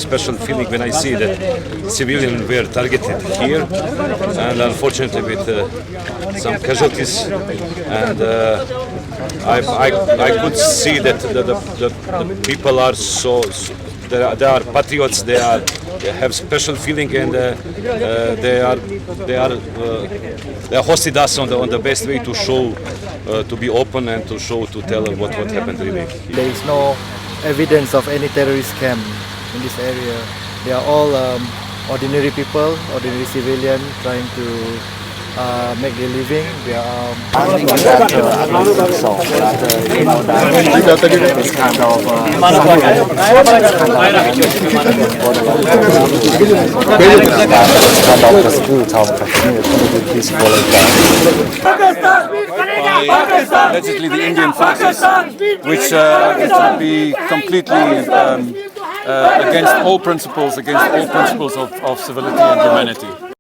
Special feeling when I see that civilians were targeted here, and unfortunately with some casualties. And I could see that the people are they are patriots. They have special feeling, and they hosted us on the best way to show to be open and to tell what happened really. There is no evidence of any terrorist camp in this area. They are all ordinary people, ordinary civilians trying to make their living. They are. I think that I don't think so. That you know that it's kind of the spirit of the community peacefully. Allegedly the Indian forces, which would be completely against all principles of civility and humanity.